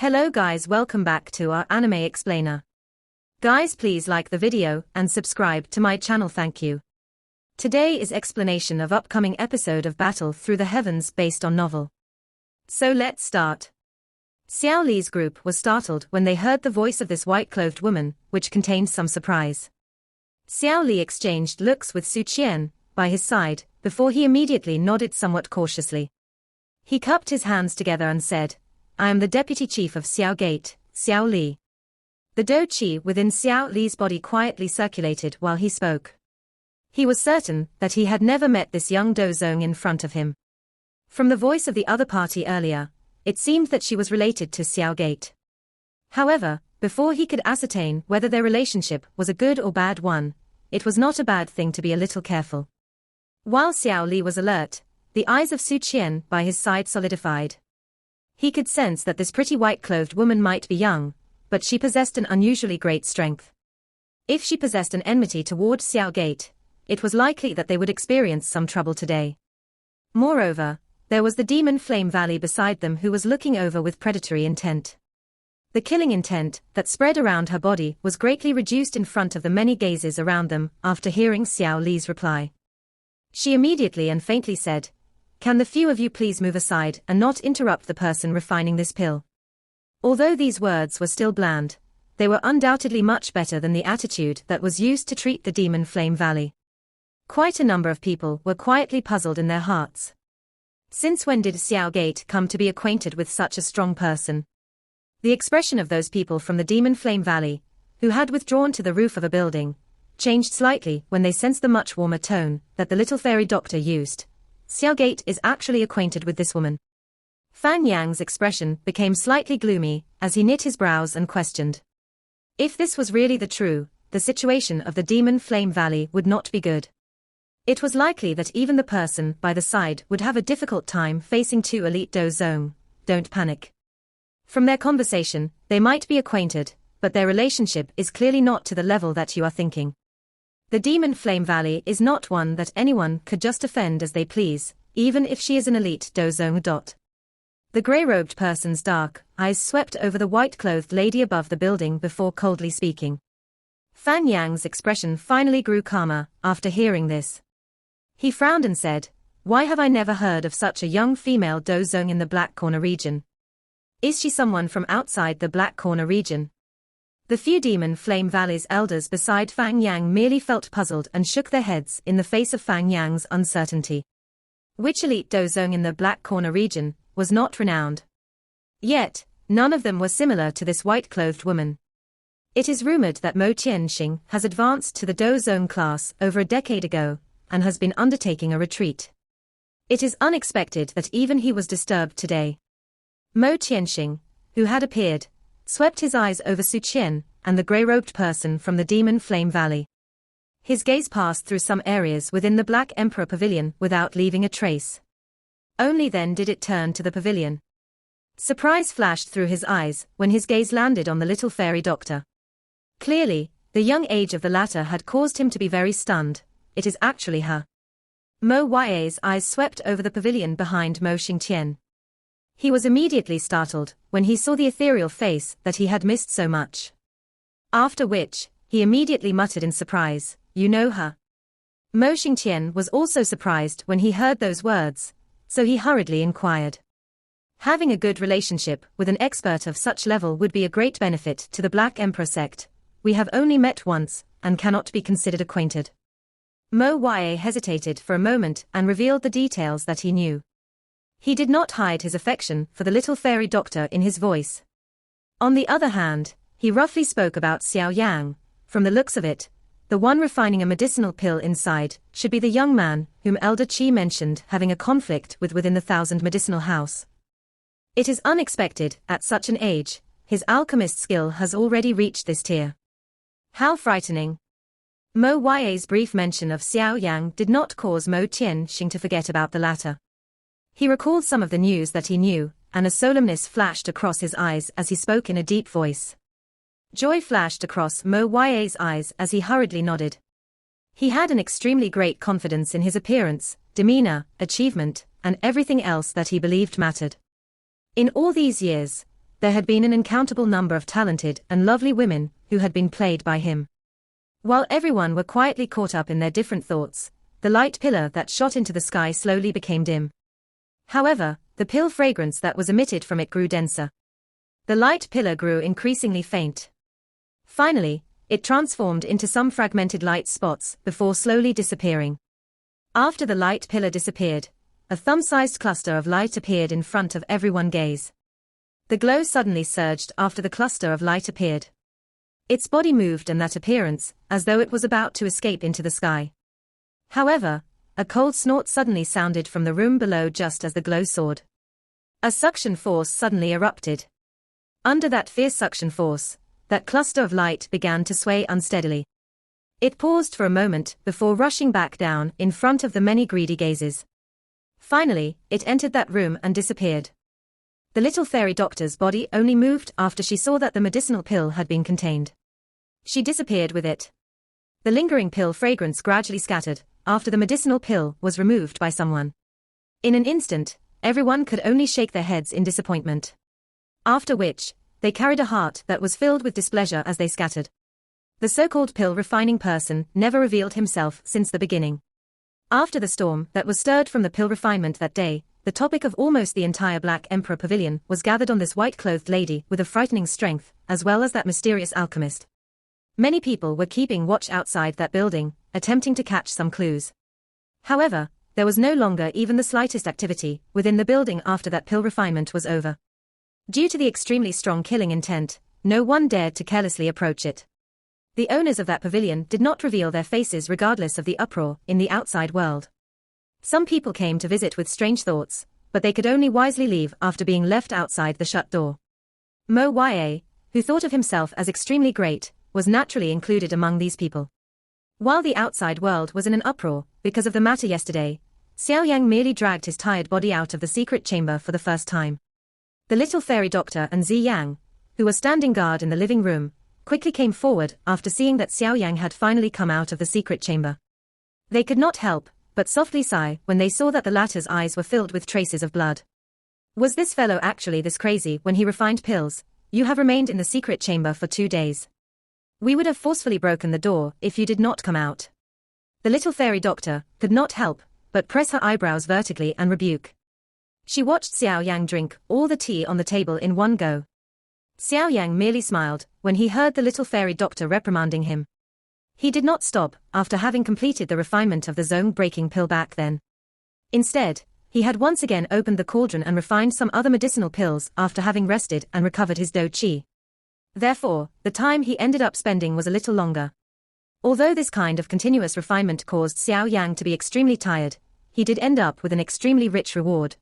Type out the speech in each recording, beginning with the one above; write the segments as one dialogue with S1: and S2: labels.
S1: Hello guys, welcome back to our anime explainer. Guys, please like the video and subscribe to my channel, thank you. Today is explanation of upcoming episode of Battle Through the Heavens based on novel. So let's start. Xiao Li's group was startled when they heard the voice of this white-clothed woman, which contained some surprise. Xiao Li exchanged looks with Su Qian by his side, before he immediately nodded somewhat cautiously. He cupped his hands together and said, "I am the deputy chief of Xiao Gate, Xiao Li." The Do Qi within Xiao Li's body quietly circulated while he spoke. He was certain that he had never met this young Do Zong in front of him. From the voice of the other party earlier, it seemed that she was related to Xiao Gate. However, before he could ascertain whether their relationship was a good or bad one, it was not a bad thing to be a little careful. While Xiao Li was alert, the eyes of Su Qian by his side solidified. He could sense that this pretty white-clothed woman might be young, but she possessed an unusually great strength. If she possessed an enmity toward Xiao Gate, it was likely that they would experience some trouble today. Moreover, there was the demon Flame Valley beside them who was looking over with predatory intent. The killing intent that spread around her body was greatly reduced in front of the many gazes around them after hearing Xiao Li's reply. She immediately and faintly said, "Can the few of you please move aside and not interrupt the person refining this pill?" Although these words were still bland, they were undoubtedly much better than the attitude that was used to treat the demon Flame Valley. Quite a number of people were quietly puzzled in their hearts. Since when did Xiao Gate come to be acquainted with such a strong person? The expression of those people from the demon Flame Valley, who had withdrawn to the roof of a building, changed slightly when they sensed the much warmer tone that the little fairy doctor used. Xiao Gate is actually acquainted with this woman. Fan Yang's expression became slightly gloomy as he knit his brows and questioned. If this was really the true, the situation of the demon Flame Valley would not be good. It was likely that even the person by the side would have a difficult time facing two elite Do Zong. Don't panic. From their conversation, they might be acquainted, but their relationship is clearly not to the level that you are thinking. The demon Flame Valley is not one that anyone could just offend as they please, even if she is an elite Do Zong. The grey-robed person's dark eyes swept over the white-clothed lady above the building before coldly speaking. Fan Yang's expression finally grew calmer after hearing this. He frowned and said, "Why have I never heard of such a young female Do Zong in the Black Corner region? Is she someone from outside the Black Corner region?" The few demon Flame Valley's elders beside Fan Yang merely felt puzzled and shook their heads in the face of Fan Yang's uncertainty. Which elite Do Zong in the Black Corner region was not renowned? Yet, none of them were similar to this white-clothed woman. It is rumored that Mo Tianxing has advanced to the Do Zong class over a decade ago, and has been undertaking a retreat. It is unexpected that even he was disturbed today. Mo Tianxing, who had appeared, swept his eyes over Su Qian and the grey-robed person from the demon Flame Valley. His gaze passed through some areas within the Black Emperor Pavilion without leaving a trace. Only then did it turn to the pavilion. Surprise flashed through his eyes when his gaze landed on the little fairy doctor. Clearly, the young age of the latter had caused him to be very stunned. It is actually her. Mo Ya's eyes swept over the pavilion behind Mo Xingtian. He was immediately startled when he saw the ethereal face that he had missed so much. After which, he immediately muttered in surprise, "You know her?" Mo Xingtian was also surprised when he heard those words, so he hurriedly inquired. Having a good relationship with an expert of such level would be a great benefit to the Black Emperor sect. We have only met once, and cannot be considered acquainted. Mo Ya hesitated for a moment and revealed the details that he knew. He did not hide his affection for the little fairy doctor in his voice. On the other hand, he roughly spoke about Xiao Yan. From the looks of it, the one refining a medicinal pill inside should be the young man whom Elder Qi mentioned having a conflict with within the 1,000 medicinal house. It is unexpected at such an age, his alchemist skill has already reached this tier. How frightening. Mo Ya's brief mention of Xiao Yang did not cause Mo Tianxing to forget about the latter. He recalled some of the news that he knew, and a solemnness flashed across his eyes as he spoke in a deep voice. Joy flashed across Mo Ya's eyes as he hurriedly nodded. He had an extremely great confidence in his appearance, demeanor, achievement, and everything else that he believed mattered. In all these years, there had been an incountable number of talented and lovely women who had been played by him. While everyone were quietly caught up in their different thoughts, the light pillar that shot into the sky slowly became dim. However, the pill fragrance that was emitted from it grew denser. The light pillar grew increasingly faint. Finally, it transformed into some fragmented light spots before slowly disappearing. After the light pillar disappeared, a thumb-sized cluster of light appeared in front of everyone's gaze. The glow suddenly surged after the cluster of light appeared. Its body moved in that appearance, as though it was about to escape into the sky. However, a cold snort suddenly sounded from the room below just as the glow soared. A suction force suddenly erupted. Under that fierce suction force, that cluster of light began to sway unsteadily. It paused for a moment before rushing back down in front of the many greedy gazes. Finally, it entered that room and disappeared. The little fairy doctor's body only moved after she saw that the medicinal pill had been contained. She disappeared with it. The lingering pill fragrance gradually scattered after the medicinal pill was removed by someone. In an instant, everyone could only shake their heads in disappointment. After which, they carried a heart that was filled with displeasure as they scattered. The so-called pill refining person never revealed himself since the beginning. After the storm that was stirred from the pill refinement that day, the topic of almost the entire Black Emperor Pavilion was gathered on this white-clothed lady with a frightening strength, as well as that mysterious alchemist. Many people were keeping watch outside that building, attempting to catch some clues. However, there was no longer even the slightest activity within the building after that pill refinement was over. Due to the extremely strong killing intent, no one dared to carelessly approach it. The owners of that pavilion did not reveal their faces regardless of the uproar in the outside world. Some people came to visit with strange thoughts, but they could only wisely leave after being left outside the shut door. Mo Ya, who thought of himself as extremely great, was naturally included among these people. While the outside world was in an uproar because of the matter yesterday, Xiao Yan merely dragged his tired body out of the secret chamber for the first time. The little fairy doctor and Zi Yang, who were standing guard in the living room, quickly came forward after seeing that Xiao Yang had finally come out of the secret chamber. They could not help but softly sigh when they saw that the latter's eyes were filled with traces of blood. Was this fellow actually this crazy when he refined pills? You have remained in the secret chamber for 2 days. We would have forcefully broken the door if you did not come out. The little fairy doctor could not help but press her eyebrows vertically and rebuke. She watched Xiao Yang drink all the tea on the table in one go. Xiao Yang merely smiled when he heard the little fairy doctor reprimanding him. He did not stop after having completed the refinement of the zone-breaking pill back then. Instead, he had once again opened the cauldron and refined some other medicinal pills after having rested and recovered his do qi. Therefore, the time he ended up spending was a little longer. Although this kind of continuous refinement caused Xiao Yang to be extremely tired, he did end up with an extremely rich reward.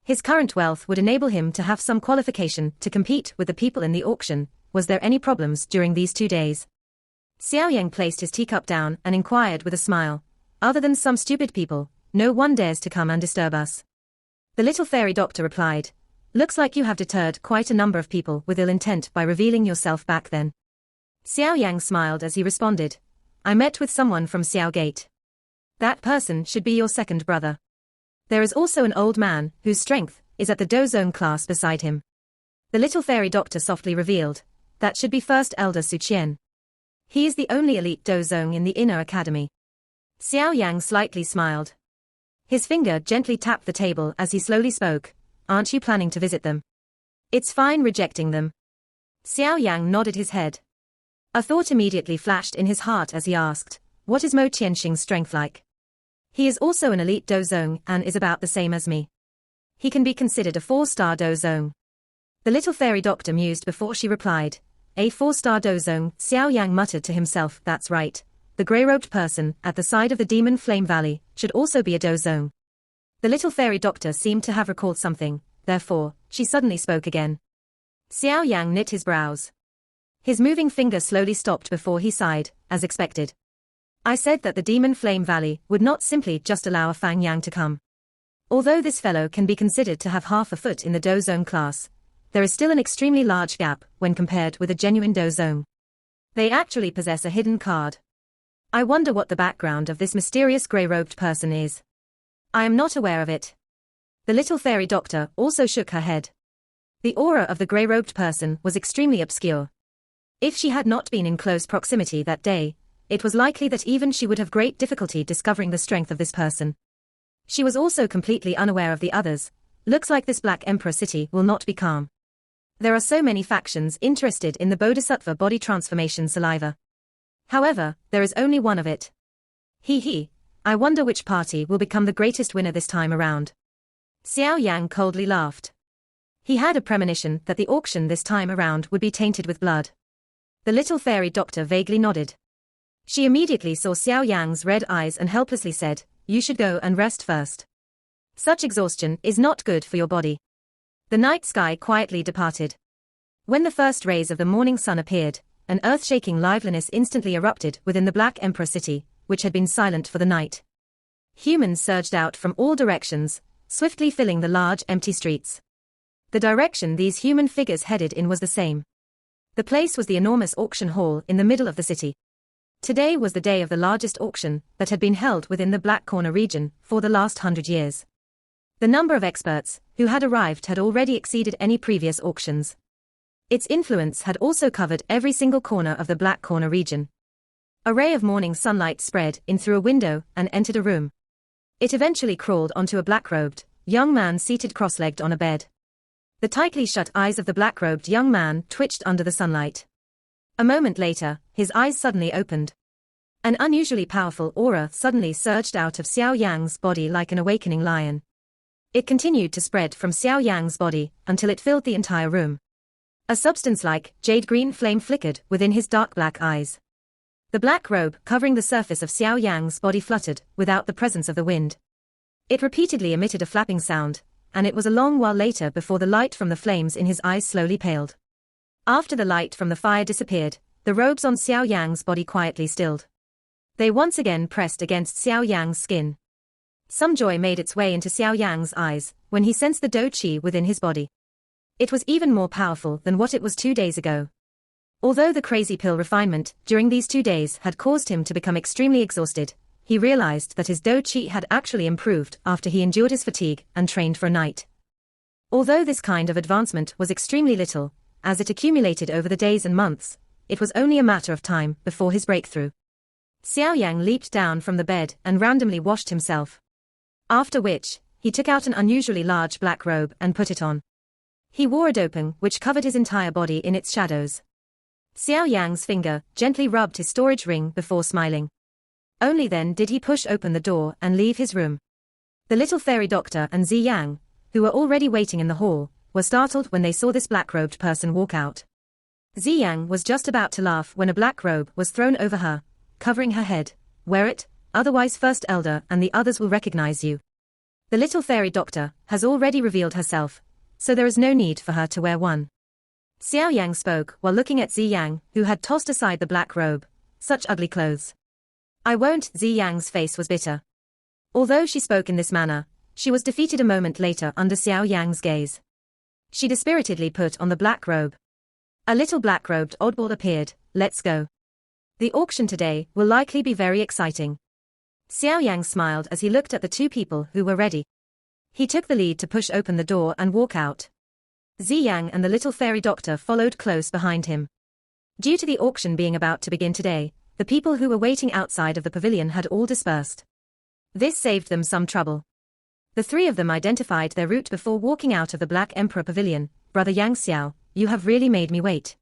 S1: His current wealth would enable him to have some qualification to compete with the people in the auction. Was there any problems during these 2 days? Xiao Yang placed his teacup down and inquired with a smile. Other than some stupid people, no one dares to come and disturb us. The little fairy doctor replied. Looks like you have deterred quite a number of people with ill intent by revealing yourself back then. Xiao Yang smiled as he responded. I met with someone from Xiao Gate. That person should be your second brother. There is also an old man whose strength is at the Dozone class beside him. The little fairy doctor softly revealed. That should be first elder Su Qian. He is the only elite Dozone in the inner academy. Xiao Yang slightly smiled. His finger gently tapped the table as he slowly spoke. Aren't you planning to visit them? It's fine rejecting them. Xiao Yang nodded his head. A thought immediately flashed in his heart as he asked, what is Mo Tianxing's strength like? He is also an elite Dozone and is about the same as me. He can be considered a 4-star Dozone. The little fairy doctor mused before she replied. A 4-star Dozone, Xiao Yang muttered to himself, that's right. The grey-robed person at the side of the Demon Flame Valley should also be a Dozone. The little fairy doctor seemed to have recalled something, therefore, she suddenly spoke again. Xiao Yang knit his brows. His moving finger slowly stopped before he sighed, as expected. I said that the Demon Flame Valley would not simply just allow a Fang Yang to come. Although this fellow can be considered to have half a foot in the Dozone class, there is still an extremely large gap when compared with a genuine Dozone. They actually possess a hidden card. I wonder what the background of this mysterious grey-robed person is. I am not aware of it. The little fairy doctor also shook her head. The aura of the grey-robed person was extremely obscure. If she had not been in close proximity that day, it was likely that even she would have great difficulty discovering the strength of this person. She was also completely unaware of the others. Looks like this Black Emperor city will not be calm. There are so many factions interested in the Bodhisattva body transformation saliva. However, there is only one of it. I wonder which party will become the greatest winner this time around. Xiao Yan coldly laughed. He had a premonition that the auction this time around would be tainted with blood. The little fairy doctor vaguely nodded. She immediately saw Xiao Yang's red eyes and helplessly said, "You should go and rest first. Such exhaustion is not good for your body." The night sky quietly departed. When the first rays of the morning sun appeared, an earth-shaking liveliness instantly erupted within the Black Emperor city, which had been silent for the night. Humans surged out from all directions, swiftly filling the large empty streets. The direction these human figures headed in was the same. The place was the enormous auction hall in the middle of the city. Today was the day of the largest auction that had been held within the Black Corner region for the last 100 years. The number of experts who had arrived had already exceeded any previous auctions. Its influence had also covered every single corner of the Black Corner region. A ray of morning sunlight spread in through a window and entered a room. It eventually crawled onto a black-robed young man seated cross-legged on a bed. The tightly shut eyes of the black-robed young man twitched under the sunlight. A moment later, his eyes suddenly opened. An unusually powerful aura suddenly surged out of Xiao Yang's body like an awakening lion. It continued to spread from Xiao Yang's body until it filled the entire room. A substance-like jade-green flame flickered within his dark black eyes. The black robe covering the surface of Xiao Yang's body fluttered without the presence of the wind. It repeatedly emitted a flapping sound, and it was a long while later before the light from the flames in his eyes slowly paled. After the light from the fire disappeared, the robes on Xiao Yang's body quietly stilled. They once again pressed against Xiao Yang's skin. Some joy made its way into Xiao Yang's eyes when he sensed the Do Qi within his body. It was even more powerful than what it was 2 days ago. Although the crazy pill refinement during these 2 days had caused him to become extremely exhausted, he realized that his Do Qi had actually improved after he endured his fatigue and trained for a night. Although this kind of advancement was extremely little, as it accumulated over the days and months, it was only a matter of time before his breakthrough. Xiao Yang leaped down from the bed and randomly washed himself. After which, he took out an unusually large black robe and put it on. He wore a doping which covered his entire body in its shadows. Xiao Yang's finger gently rubbed his storage ring before smiling. Only then did he push open the door and leave his room. The little fairy doctor and Zi Yang, who were already waiting in the hall, were startled when they saw this black-robed person walk out. Zi Yang was just about to laugh when a black robe was thrown over her, covering her head. "Wear it, otherwise First Elder and the others will recognize you. The little fairy doctor has already revealed herself, so there is no need for her to wear one." Xiao Yang spoke while looking at Zi Yang, who had tossed aside the black robe. "Such ugly clothes." "I won't." Zi Yang's face was bitter. Although she spoke in this manner, she was defeated a moment later under Xiao Yang's gaze. She dispiritedly put on the black robe. A little black-robed oddball appeared. "Let's go. The auction today will likely be very exciting." Xiao Yang smiled as he looked at the two people who were ready. He took the lead to push open the door and walk out. Zi Yang and the little fairy doctor followed close behind him. Due to the auction being about to begin today, the people who were waiting outside of the pavilion had all dispersed. This saved them some trouble. The three of them identified their route before walking out of the Black Emperor Pavilion. "Brother Yang Xiao, you have really made me wait."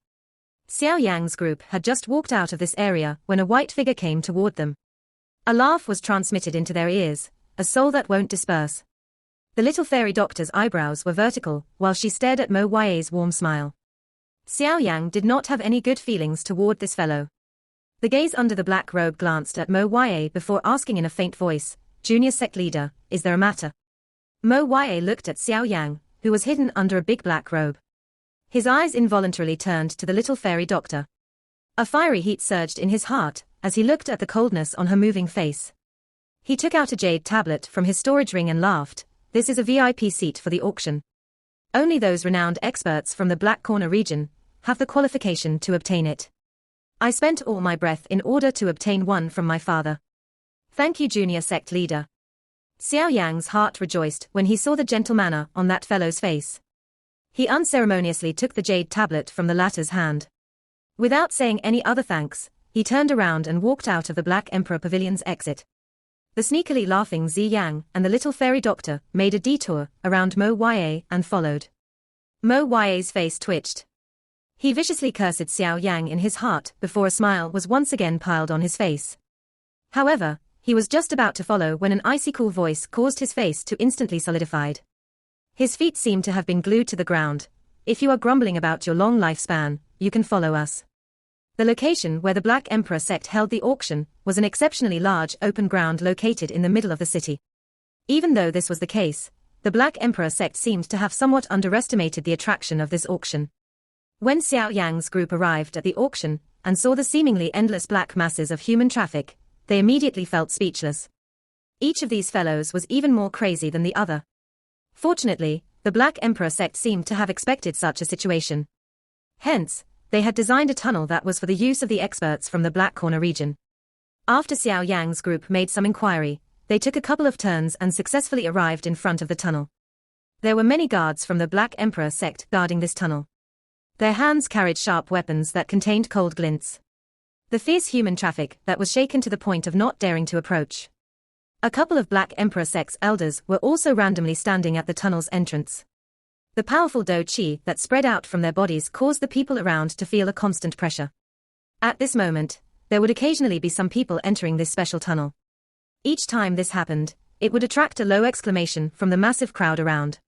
S1: Xiao Yang's group had just walked out of this area when a white figure came toward them. A laugh was transmitted into their ears, a soul that won't disperse. The little fairy doctor's eyebrows were vertical, while she stared at Mo Yai's warm smile. Xiao Yang did not have any good feelings toward this fellow. The gaze under the black robe glanced at Mo Yai before asking in a faint voice, "Junior sect leader, is there a matter?" Mo Yai looked at Xiao Yang, who was hidden under a big black robe. His eyes involuntarily turned to the little fairy doctor. A fiery heat surged in his heart as he looked at the coldness on her moving face. He took out a jade tablet from his storage ring and laughed. "This is a VIP seat for the auction. Only those renowned experts from the Black Corner region have the qualification to obtain it. I spent all my breath in order to obtain one from my father. Thank you, junior sect leader." Xiao Yang's heart rejoiced when he saw the gentle manner on that fellow's face. He unceremoniously took the jade tablet from the latter's hand. Without saying any other thanks, he turned around and walked out of the Black Emperor Pavilion's exit. The sneakily laughing Xiao Yang and the little fairy doctor made a detour around Mo Ya and followed. Mo Ya's face twitched. He viciously cursed Xiao Yang in his heart before a smile was once again piled on his face. However, he was just about to follow when an icy cool voice caused his face to instantly solidified. His feet seemed to have been glued to the ground. If you are grumbling about your long lifespan, you can follow us. The location where the Black Emperor sect held the auction was an exceptionally large open ground located in the middle of the city. Even though this was the case, the Black Emperor sect seemed to have somewhat underestimated the attraction of this auction. When Xiao Yang's group arrived at the auction and saw the seemingly endless black masses of human traffic, they immediately felt speechless. Each of these fellows was even more crazy than the other. Fortunately, the Black Emperor sect seemed to have expected such a situation. Hence, they had designed a tunnel that was for the use of the experts from the Black Corner region. After Xiao Yang's group made some inquiry, they took a couple of turns and successfully arrived in front of the tunnel. There were many guards from the Black Emperor sect guarding this tunnel. Their hands carried sharp weapons that contained cold glints. The fierce human traffic that was shaken to the point of not daring to approach. A couple of Black Emperor sect's elders were also randomly standing at the tunnel's entrance. The powerful Do Qi that spread out from their bodies caused the people around to feel a constant pressure. At this moment, there would occasionally be some people entering this special tunnel. Each time this happened, it would attract a low exclamation from the massive crowd around.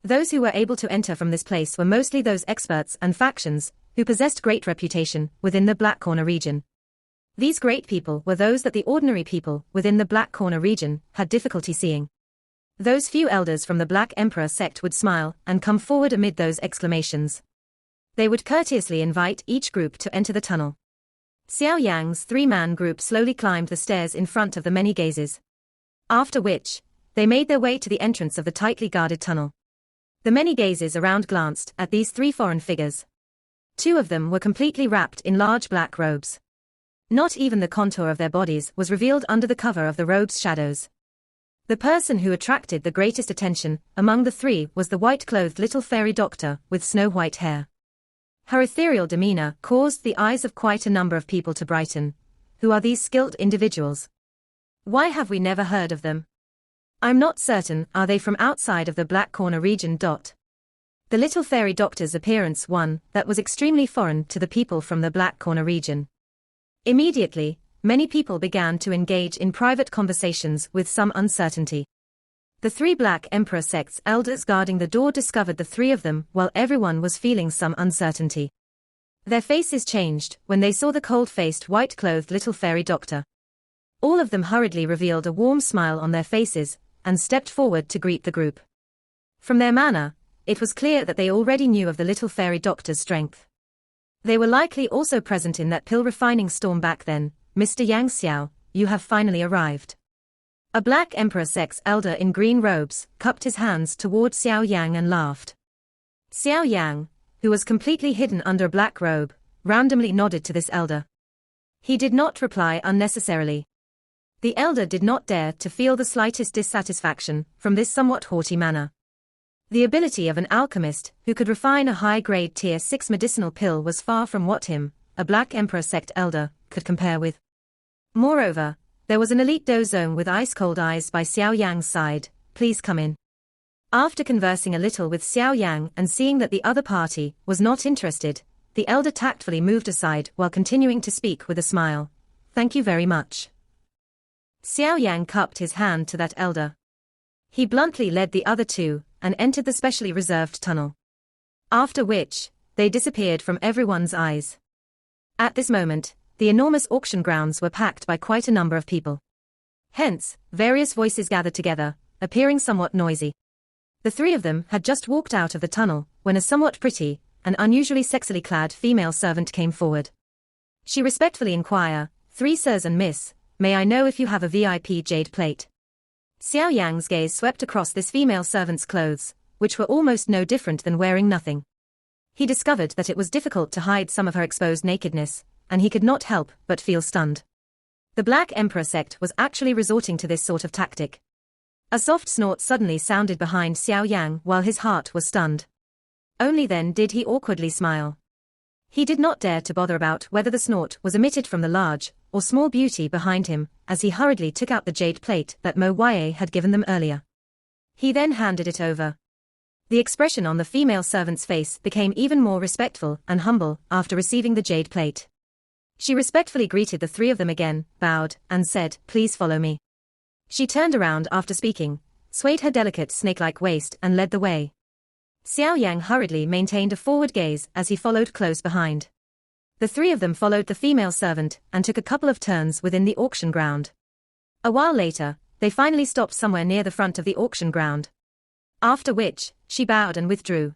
S1: Those who were able to enter from this place were mostly those experts and factions who possessed great reputation within the Black Corner region. These great people were those that the ordinary people within the Black Corner region had difficulty seeing. Those few elders from the Black Emperor sect would smile and come forward amid those exclamations. They would courteously invite each group to enter the tunnel. Xiao Yang's three-man group slowly climbed the stairs in front of the many gazes. After which, they made their way to the entrance of the tightly guarded tunnel. The many gazes around glanced at these three foreign figures. Two of them were completely wrapped in large black robes. Not even the contour of their bodies was revealed under the cover of the robe's shadows. The person who attracted the greatest attention among the three was the white-clothed little fairy doctor with snow-white hair. Her ethereal demeanor caused the eyes of quite a number of people to brighten. Who are these skilled individuals? Why have we never heard of them? I'm not certain, are they from outside of the Black Corner region? The little fairy doctor's appearance one that was extremely foreign to the people from the Black Corner region. Immediately, many people began to engage in private conversations with some uncertainty. The three Black Emperor sect's elders guarding the door discovered the three of them while everyone was feeling some uncertainty. Their faces changed when they saw the cold-faced white-clothed little fairy doctor. All of them hurriedly revealed a warm smile on their faces and stepped forward to greet the group. From their manner, it was clear that they already knew of the little fairy doctor's strength. They were likely also present in that pill-refining storm back then. Mr. Yang Xiao, you have finally arrived. A Black Emperor sect's elder in green robes cupped his hands toward Xiao Yang and laughed. Xiao Yang, who was completely hidden under a black robe, randomly nodded to this elder. He did not reply unnecessarily. The elder did not dare to feel the slightest dissatisfaction from this somewhat haughty manner. The ability of an alchemist who could refine a high-grade tier 6 medicinal pill was far from what him, a Black Emperor sect elder, could compare with. Moreover, there was an elite dozome with ice-cold eyes by Xiao Yang's side. Please come in. After conversing a little with Xiao Yang and seeing that the other party was not interested, the elder tactfully moved aside while continuing to speak with a smile. Thank you very much. Xiao Yang cupped his hand to that elder. He bluntly led the other two and entered the specially reserved tunnel. After which, they disappeared from everyone's eyes. At this moment, the enormous auction grounds were packed by quite a number of people. Hence, various voices gathered together, appearing somewhat noisy. The three of them had just walked out of the tunnel when a somewhat pretty and unusually sexily clad female servant came forward. She respectfully inquired, "Three sirs and miss, may I know if you have a VIP jade plate?" Xiao Yang's gaze swept across this female servant's clothes, which were almost no different than wearing nothing. He discovered that it was difficult to hide some of her exposed nakedness, and he could not help but feel stunned. The Black Emperor sect was actually resorting to this sort of tactic. A soft snort suddenly sounded behind Xiao Yang while his heart was stunned. Only then did he awkwardly smile. He did not dare to bother about whether the snort was emitted from the large or small beauty behind him, as he hurriedly took out the jade plate that Mo Ye had given them earlier. He then handed it over. The expression on the female servant's face became even more respectful and humble after receiving the jade plate. She respectfully greeted the three of them again, bowed, and said, "Please follow me." She turned around after speaking, swayed her delicate snake-like waist and led the way. Xiao Yan hurriedly maintained a forward gaze as he followed close behind. The three of them followed the female servant and took a couple of turns within the auction ground. A while later, they finally stopped somewhere near the front of the auction ground. After which, she bowed and withdrew.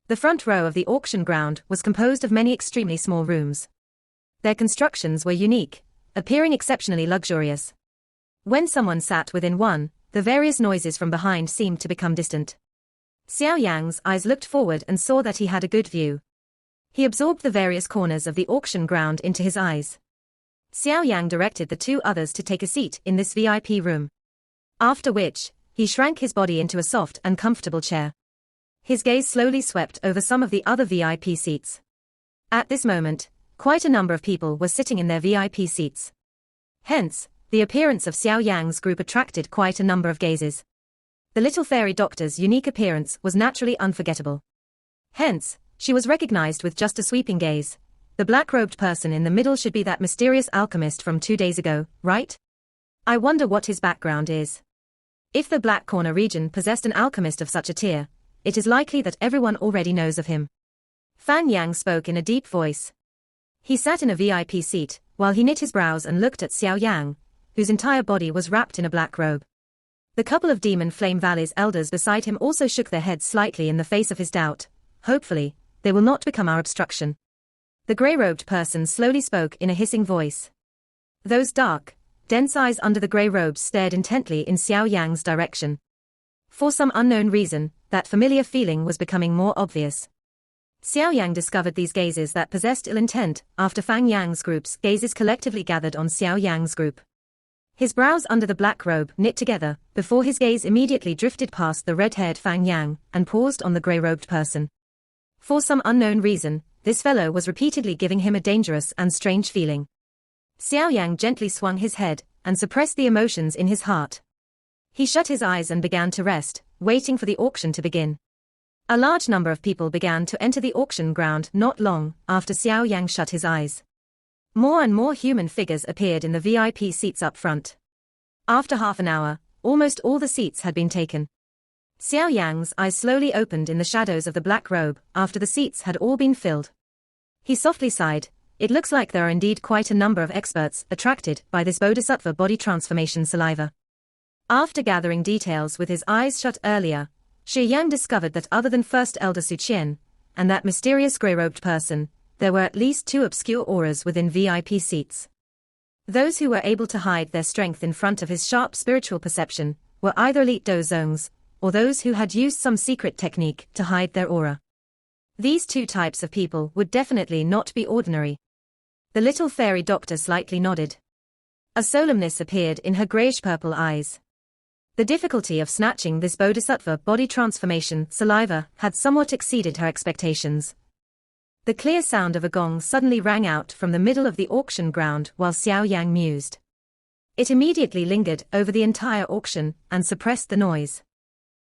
S1: The front row of the auction ground was composed of many extremely small rooms. Their constructions were unique, appearing exceptionally luxurious. When someone sat within one, the various noises from behind seemed to become distant. Xiao Yang's eyes looked forward and saw that he had a good view. He absorbed the various corners of the auction ground into his eyes. Xiao Yang directed the two others to take a seat in this VIP room. After which, he shrank his body into a soft and comfortable chair. His gaze slowly swept over some of the other VIP seats. At this moment, quite a number of people were sitting in their VIP seats. Hence, the appearance of Xiao Yang's group attracted quite a number of gazes. The little fairy doctor's unique appearance was naturally unforgettable. Hence, she was recognized with just a sweeping gaze. The black-robed person in the middle should be that mysterious alchemist from 2 days ago, right? I wonder what his background is. If the Black Corner region possessed an alchemist of such a tier, it is likely that everyone already knows of him. Fan Yang spoke in a deep voice. He sat in a VIP seat, while he knit his brows and looked at Xiao Yang, whose entire body was wrapped in a black robe. The couple of Demon Flame Valley's elders beside him also shook their heads slightly in the face of his doubt. Hopefully, they will not become our obstruction. The grey-robed person slowly spoke in a hissing voice. Those dark, dense eyes under the grey robes stared intently in Xiao Yang's direction. For some unknown reason, that familiar feeling was becoming more obvious. Xiao Yang discovered these gazes that possessed ill intent after Fang Yang's group's gazes collectively gathered on Xiao Yang's group. His brows under the black robe knit together, before his gaze immediately drifted past the red-haired Fang Yang and paused on the grey-robed person. For some unknown reason, this fellow was repeatedly giving him a dangerous and strange feeling. Xiao Yang gently swung his head and suppressed the emotions in his heart. He shut his eyes and began to rest, waiting for the auction to begin. A large number of people began to enter the auction ground not long after Xiao Yang shut his eyes. More and more human figures appeared in the VIP seats up front. After half an hour, almost all the seats had been taken. Xiao Yang's eyes slowly opened in the shadows of the black robe after the seats had all been filled. He softly sighed. It looks like there are indeed quite a number of experts attracted by this bodhisattva body transformation saliva. After gathering details with his eyes shut earlier, Xiao Yan discovered that other than First Elder Su Qian and that mysterious grey-robed person, there were at least 2 obscure auras within VIP seats. Those who were able to hide their strength in front of his sharp spiritual perception were either elite dozongs, or those who had used some secret technique to hide their aura. These 2 types of people would definitely not be ordinary. The little fairy doctor slightly nodded. A solemnness appeared in her greyish-purple eyes. The difficulty of snatching this bodhisattva body transformation saliva had somewhat exceeded her expectations. The clear sound of a gong suddenly rang out from the middle of the auction ground while Xiao Yang mused. It immediately lingered over the entire auction and suppressed the noise.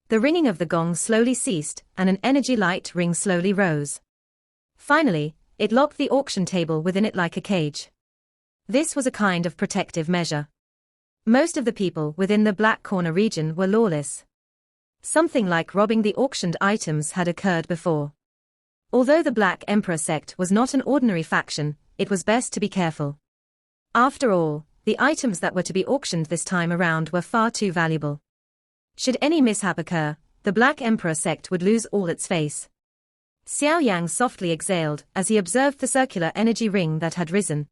S1: The ringing of the gong slowly ceased and an energy light ring slowly rose. Finally, it locked the auction table within it like a cage. This was a kind of protective measure. Most of the people within the Black Corner region were lawless. Something like robbing the auctioned items had occurred before. Although the Black Emperor sect was not an ordinary faction, it was best to be careful. After all, the items that were to be auctioned this time around were far too valuable. Should any mishap occur, the Black Emperor sect would lose all its face. Xiao Yang softly exhaled as he observed the circular energy ring that had risen.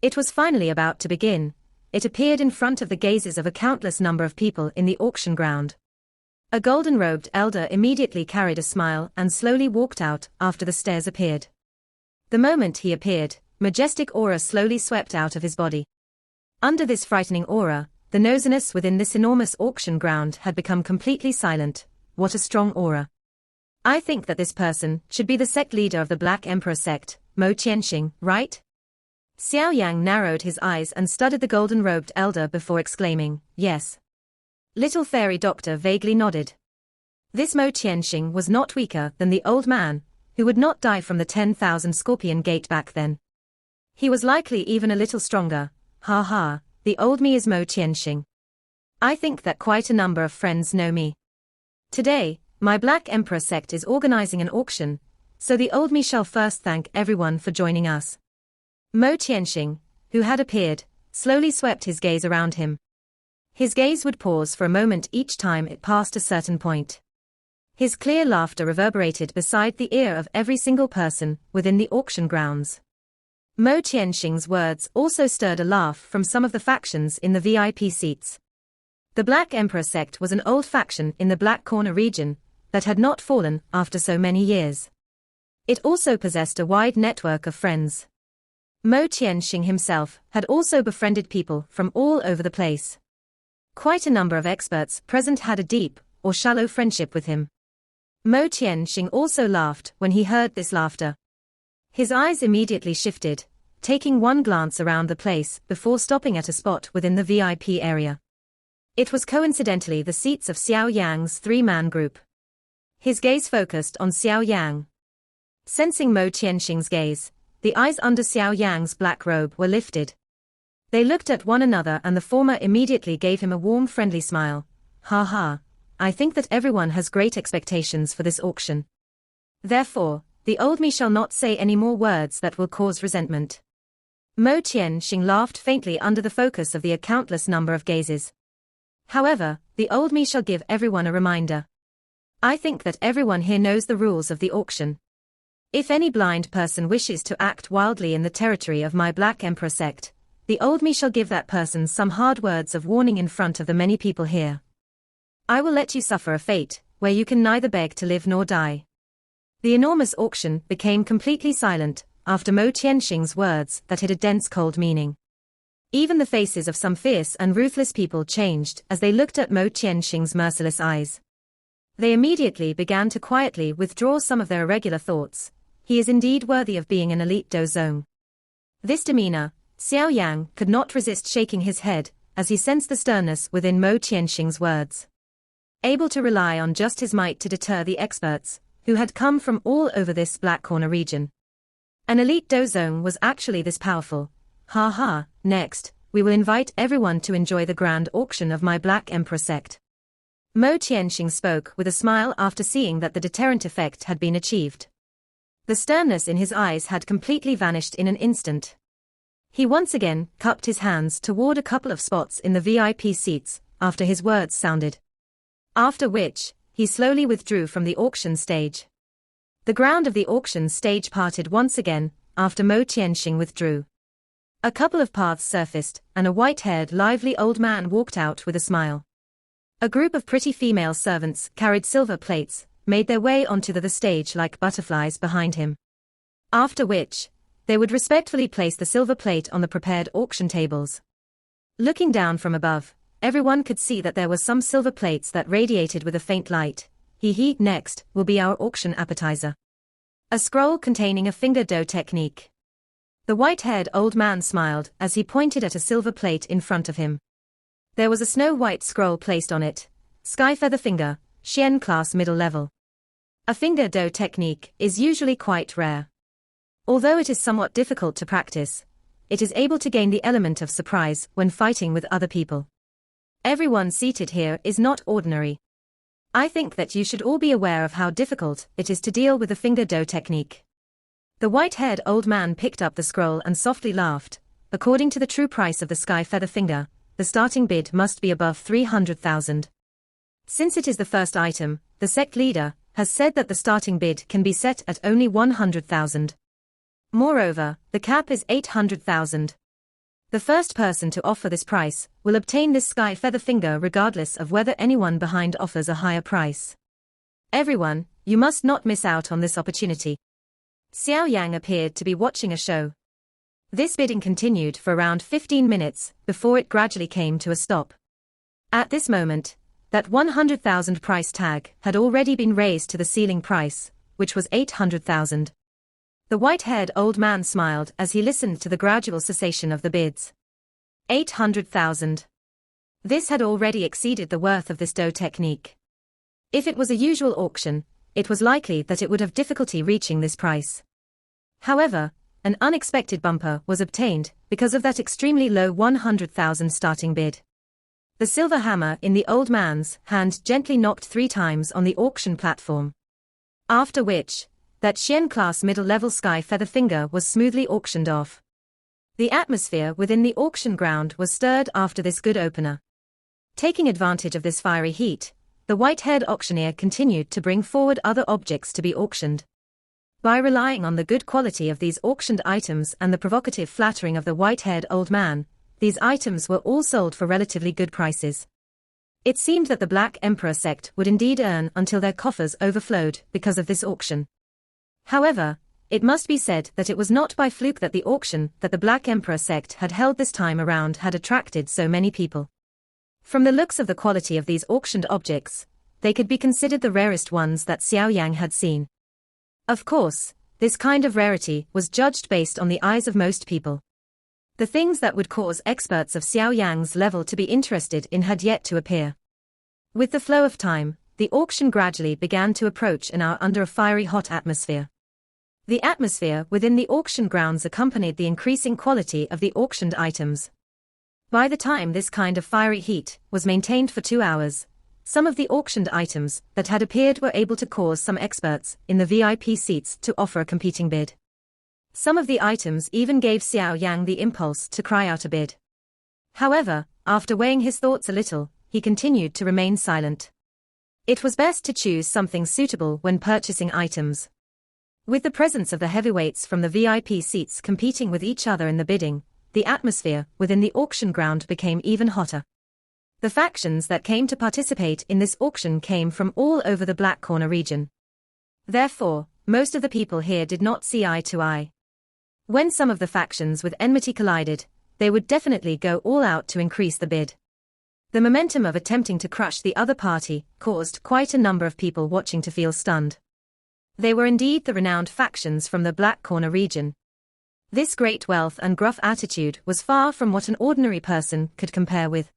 S1: It was finally about to begin. It appeared in front of the gazes of a countless number of people in the auction ground. A golden-robed elder immediately carried a smile and slowly walked out after the stairs appeared. The moment he appeared, majestic aura slowly swept out of his body. Under this frightening aura, the nosiness within this enormous auction ground had become completely silent. What a strong aura. I think that this person should be the sect leader of the Black Emperor sect, Mo Qianxing, right? Xiao Yan narrowed his eyes and studied the golden-robed elder before exclaiming, yes. Little fairy doctor vaguely nodded. This Mo Qianxing was not weaker than the old man, who would not die from the 10,000 scorpion gate back then. He was likely even a little stronger. Ha ha, the old me is Mo Qianxing. I think that quite a number of friends know me. Today, my Black Emperor sect is organizing an auction, so the old me shall first thank everyone for joining us. Mo Qianxing, who had appeared, slowly swept his gaze around him. His gaze would pause for a moment each time it passed a certain point. His clear laughter reverberated beside the ear of every single person within the auction grounds. Mo Qianxing's words also stirred a laugh from some of the factions in the VIP seats. The Black Emperor sect was an old faction in the Black Corner region that had not fallen after so many years. It also possessed a wide network of friends. Mo Qianxing himself had also befriended people from all over the place. Quite a number of experts present had a deep or shallow friendship with him. Mo Qianxing also laughed when he heard this laughter. His eyes immediately shifted, taking one glance around the place before stopping at a spot within the VIP area. It was coincidentally the seats of Xiao Yan's three-man group. His gaze focused on Xiao Yan. Sensing Mo Qianxing's gaze, the eyes under Xiao Yan's black robe were lifted. They looked at one another and the former immediately gave him a warm friendly smile. Ha ha, I think that everyone has great expectations for this auction. Therefore, the old me shall not say any more words that will cause resentment. Mo Qianxing laughed faintly under the focus of the countless number of gazes. However, the old me shall give everyone a reminder. I think that everyone here knows the rules of the auction. If any blind person wishes to act wildly in the territory of my Black Emperor sect, the old me shall give that person some hard words of warning in front of the many people here. I will let you suffer a fate where you can neither beg to live nor die. The enormous auction became completely silent after Mo Qianxing's words that had a dense cold meaning. Even the faces of some fierce and ruthless people changed as they looked at Mo Qianxing's merciless eyes. They immediately began to quietly withdraw some of their irregular thoughts. He is indeed worthy of being an elite dozong. This demeanor, Xiao Yan could not resist shaking his head as he sensed the sternness within Mo Qianxing's words. Able to rely on just his might to deter the experts, who had come from all over this Black Corner region. An elite dozong was actually this powerful. Ha ha, next, we will invite everyone to enjoy the grand auction of my Black Emperor sect. Mo Qianxing spoke with a smile after seeing that the deterrent effect had been achieved. The sternness in his eyes had completely vanished in an instant. He once again cupped his hands toward a couple of spots in the VIP seats after his words sounded. After which, he slowly withdrew from the auction stage. The ground of the auction stage parted once again after Mo Qianxing withdrew. A couple of paths surfaced, and a white-haired, lively old man walked out with a smile. A group of pretty female servants carried silver plates, made their way onto the stage like butterflies behind him. After which, they would respectfully place the silver plate on the prepared auction tables. Looking down from above, everyone could see that there were some silver plates that radiated with a faint light. Next will be our auction appetizer. A scroll containing a finger dough technique. The white-haired old man smiled as he pointed at a silver plate in front of him. There was a snow-white scroll placed on it. Sky Feather Finger, Xian Class Middle Level. A finger dough technique is usually quite rare. Although it is somewhat difficult to practice, it is able to gain the element of surprise when fighting with other people. Everyone seated here is not ordinary. I think that you should all be aware of how difficult it is to deal with the finger dough technique. The white-haired old man picked up the scroll and softly laughed. According to the true price of the Sky Feather Finger, the starting bid must be above 300,000. Since it is the first item, the sect leader has said that the starting bid can be set at only 100,000. Moreover, the cap is 800,000. The first person to offer this price will obtain this Sky Feather Finger regardless of whether anyone behind offers a higher price. Everyone, you must not miss out on this opportunity. Xiao Yang appeared to be watching a show. This bidding continued for around 15 minutes before it gradually came to a stop. At this moment, that 100,000 price tag had already been raised to the ceiling price, which was 800,000. The white-haired old man smiled as he listened to the gradual cessation of the bids. 800,000. This had already exceeded the worth of this dough technique. If it was a usual auction, it was likely that it would have difficulty reaching this price. However, an unexpected bumper was obtained because of that extremely low 100,000 starting bid. The silver hammer in the old man's hand gently knocked 3 times on the auction platform. After which, that Xian class middle-level sky feather finger was smoothly auctioned off. The atmosphere within the auction ground was stirred after this good opener. Taking advantage of this fiery heat, the white-haired auctioneer continued to bring forward other objects to be auctioned. By relying on the good quality of these auctioned items and the provocative flattering of the white-haired old man, these items were all sold for relatively good prices. It seemed that the Black Emperor sect would indeed earn until their coffers overflowed because of this auction. However, it must be said that it was not by fluke that the auction that the Black Emperor sect had held this time around had attracted so many people. From the looks of the quality of these auctioned objects, they could be considered the rarest ones that Xiao Yan had seen. Of course, this kind of rarity was judged based on the eyes of most people. The things that would cause experts of Xiao Yan's level to be interested in had yet to appear. With the flow of time, the auction gradually began to approach an hour under a fiery hot atmosphere. The atmosphere within the auction grounds accompanied the increasing quality of the auctioned items. By the time this kind of fiery heat was maintained for 2 hours, some of the auctioned items that had appeared were able to cause some experts in the VIP seats to offer a competing bid. Some of the items even gave Xiao Yang the impulse to cry out a bid. However, after weighing his thoughts a little, he continued to remain silent. It was best to choose something suitable when purchasing items. With the presence of the heavyweights from the VIP seats competing with each other in the bidding, the atmosphere within the auction ground became even hotter. The factions that came to participate in this auction came from all over the Black Corner region. Therefore, most of the people here did not see eye to eye. When some of the factions with enmity collided, they would definitely go all out to increase the bid. The momentum of attempting to crush the other party caused quite a number of people watching to feel stunned. They were indeed the renowned factions from the Black Corner region. This great wealth and gruff attitude was far from what an ordinary person could compare with.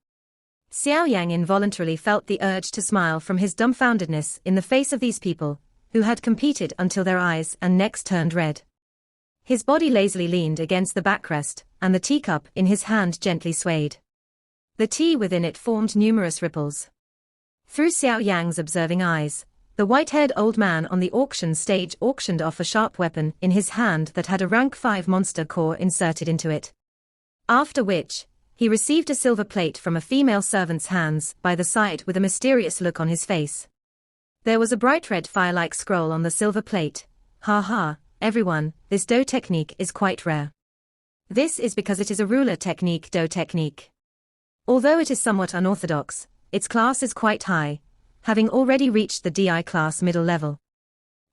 S1: Xiao Yang involuntarily felt the urge to smile from his dumbfoundedness in the face of these people, who had competed until their eyes and necks turned red. His body lazily leaned against the backrest, and the teacup in his hand gently swayed. The tea within it formed numerous ripples. Through Xiao Yang's observing eyes, the white-haired old man on the auction stage auctioned off a sharp weapon in his hand that had a rank 5 monster core inserted into it. After which, he received a silver plate from a female servant's hands by the side with a mysterious look on his face. There was a bright red fire-like scroll on the silver plate. "Ha ha, everyone, this dough technique is quite rare. This is because it is a ruler technique dough technique. Although it is somewhat unorthodox, its class is quite high, having already reached the DI class middle level.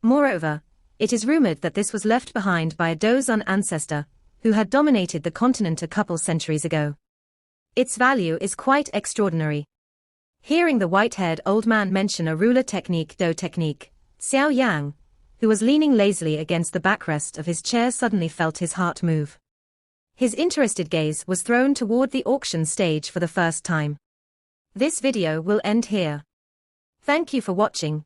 S1: Moreover, it is rumored that this was left behind by a Dozan ancestor, who had dominated the continent a couple centuries ago. Its value is quite extraordinary." Hearing the white-haired old man mention a ruler technique dough technique, Xiao Yang, who was leaning lazily against the backrest of his chair, suddenly felt his heart move. His interested gaze was thrown toward the auction stage for the first time. This video will end here. Thank you for watching.